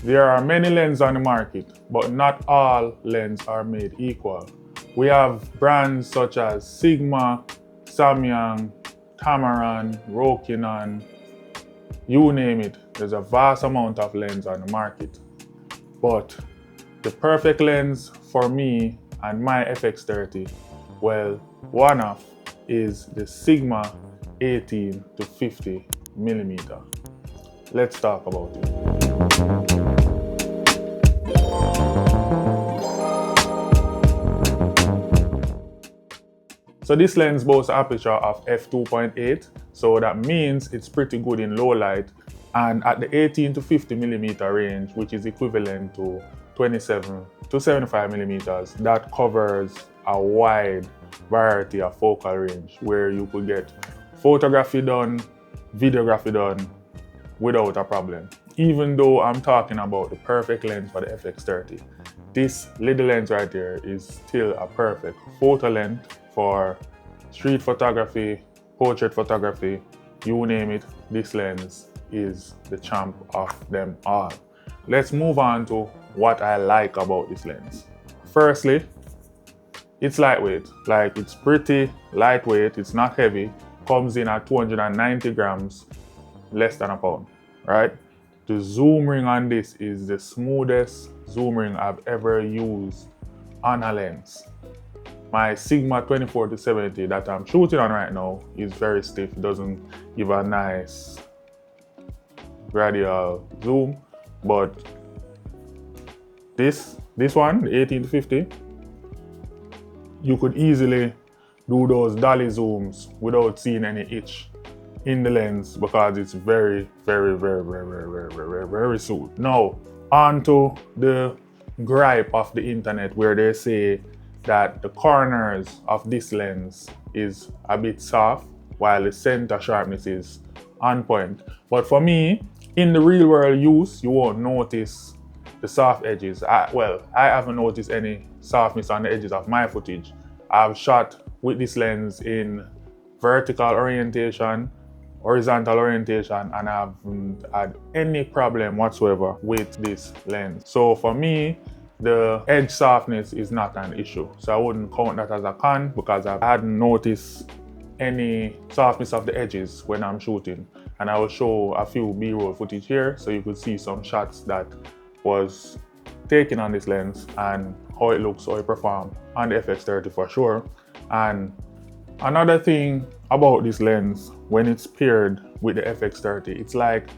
There are many lenses on the market, but not all lenses are made equal. We have brands such as Sigma, Samyang, Tamaron, Rokinon, you name it. There's a vast amount of lenses on the market. But the perfect lens for me and my FX30, well, one of is the Sigma 18 to 50 millimeter. Let's talk about it. So this lens boasts an aperture of f2.8, so that means it's pretty good in low light, and at the 18 to 50 millimeter range, which is equivalent to 27 to 75 millimeters, that covers a wide variety of focal range where you could get photography done, videography done without a problem. Even though I'm talking about the perfect lens for the FX30, this little lens right here is still a perfect photo lens for street photography, portrait photography, you name it, this lens is the champ of them all. Let's move on to what I like about this lens. Firstly, it's lightweight. Like, it's pretty lightweight, it's not heavy, comes in at 290 grams, less than a pound, right? The zoom ring on this is the smoothest zoom ring I've ever used on a lens. My Sigma 24 to 70 that I'm shooting on right now is very stiff. It doesn't give a nice radial zoom, but this one, the 18 to 50, you could easily do those dolly zooms without seeing any itch in the lens because it's very smooth. Now, on to the gripe of the internet where they say that the corners of this lens is a bit soft while the center sharpness is on point. But for me, in the real world use, you won't notice the soft edges. I haven't noticed any softness on the edges of my footage. I've shot with this lens in vertical orientation, horizontal orientation, and I haven't had any problem whatsoever with this lens. So for me, the edge softness is not an issue. So I wouldn't count that as a con because I hadn't noticed any softness of the edges when I'm shooting. And I will show a few B-roll footage here so you could see some shots that was taken on this lens and how it looks, how it performs on the FX30 for sure. And another thing about this lens, when it's paired with the FX30, it's like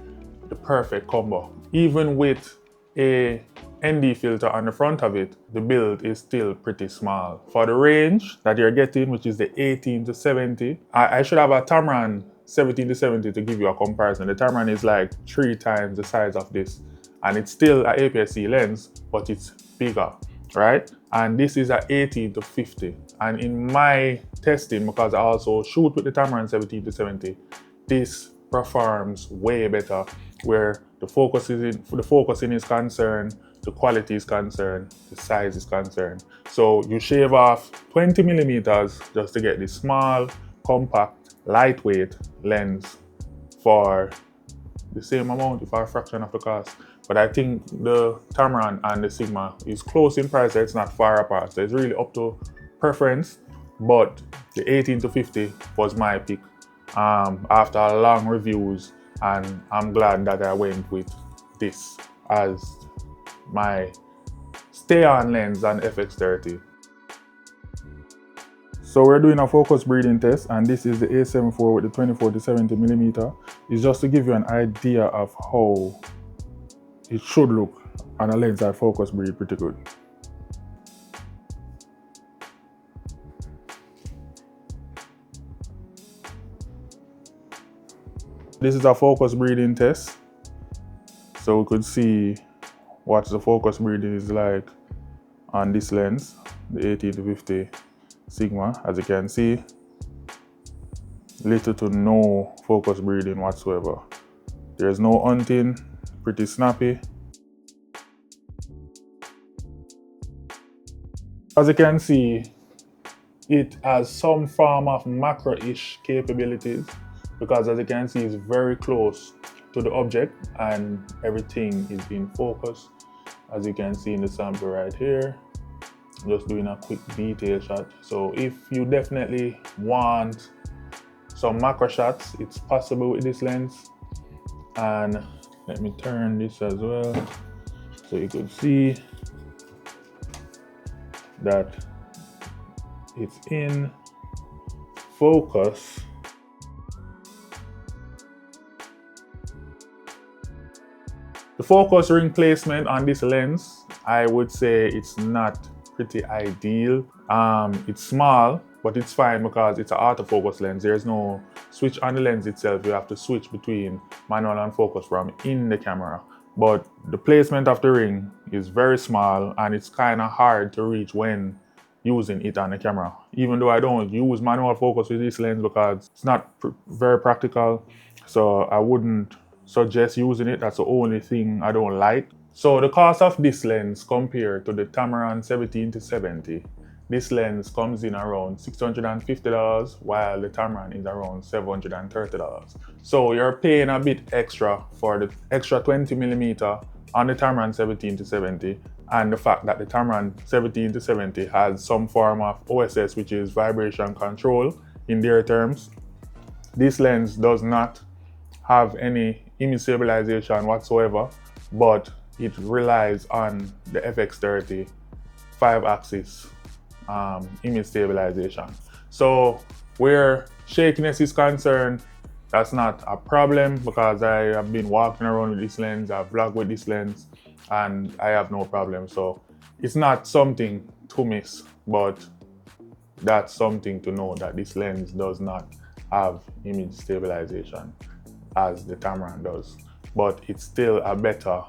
the perfect combo. Even with a ND filter on the front of it, the build is still pretty small. For the range that you're getting, which is the 18 to 70, I should have a Tamron 17 to 70 to give you a comparison. The Tamron is like 3 times the size of this, and it's still an APS-C lens, but it's bigger, right? And this is a 18 to 50. And in my testing, because I also shoot with the Tamron 17 to 70, this performs way better where the focusing is concerned, the quality is concerned, the size is concerned. So you shave off 20 millimeters just to get this small, compact, lightweight lens for the same amount, if a fraction of the cost. But I think the Tamron and the Sigma is close in price, so it's not far apart. So it's really up to preference, but the 18 to 50 was my pick after long reviews, and I'm glad that I went with this as my stay-on lens on FX30. So we're doing a focus breeding test, and this is the A74 with the 24 to 70 millimeter. It's just to give you an idea of how it should look on a lens that focus breed pretty good. This is a focus breeding test, so we could see what the focus breeding is like on this lens, the 18 to 50 Sigma. As you can see, little to no focus breeding whatsoever. There's no hunting, pretty snappy. As you can see, it has some form of macro-ish capabilities because as you can see, it's very close to the object and everything is in focus, as you can see in the sample right here. Just doing a quick detail shot. So if you definitely want some macro shots, it's possible with this lens. And let me turn this as well so you could see that it's in focus. The focus ring placement on this lens, I would say it's not pretty ideal. It's small, but it's fine because it's an autofocus lens. There's no switch on the lens itself. You have to switch between manual and focus from in the camera. But the placement of the ring is very small and it's kind of hard to reach when using it on the camera. Even though I don't use manual focus with this lens because it's not very practical, so I wouldn't suggest using it. That's the only thing I don't like. So the cost of this lens compared to the Tamron 17-70, this lens comes in around $650 while the Tamron is around $730. So you're paying a bit extra for the extra 20mm on the Tamron 17-70 and the fact that the Tamron 17-70 has some form of OSS, which is vibration control in their terms. This lens does not have any image stabilization whatsoever, but it relies on the FX30 5-axis image stabilization. So where shakiness is concerned, that's not a problem because I have been walking around with this lens, I've vlogged with this lens, and I have no problem. So it's not something to miss, but that's something to know, that this lens does not have image stabilization as the Tamron does. But it's still a better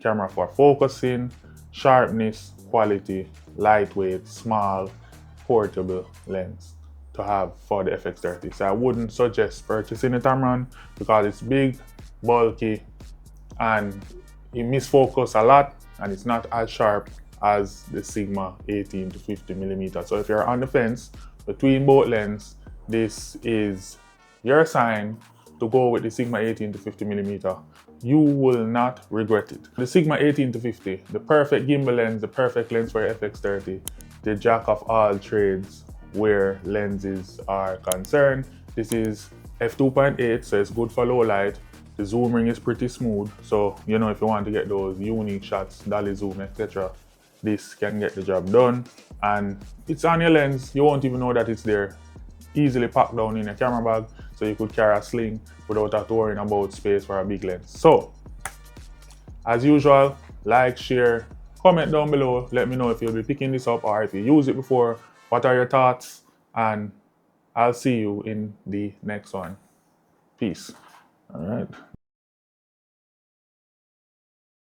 camera for focusing, sharpness, quality, lightweight, small, portable lens to have for the FX30. So I wouldn't suggest purchasing the Tamron because it's big, bulky, and it misfocuses a lot and it's not as sharp as the Sigma 18-50mm. So if you're on the fence between both lenses, this is your sign to go with the Sigma 18-50mm. You will not regret it. The Sigma 18-50, the perfect gimbal lens, the perfect lens for FX30, the jack of all trades where lenses are concerned. This is f2.8, so it's good for low light. The zoom ring is pretty smooth, so you know, if you want to get those unique shots, dolly zoom, etc., this can get the job done. And it's on your lens, you won't even know that it's there. Easily packed down in a camera bag, so you could carry a sling without have to worry about space for a big lens. So, as usual, like, share, comment down below. Let me know if you'll be picking this up or if you used it before. What are your thoughts? And I'll see you in the next one. Peace. All right.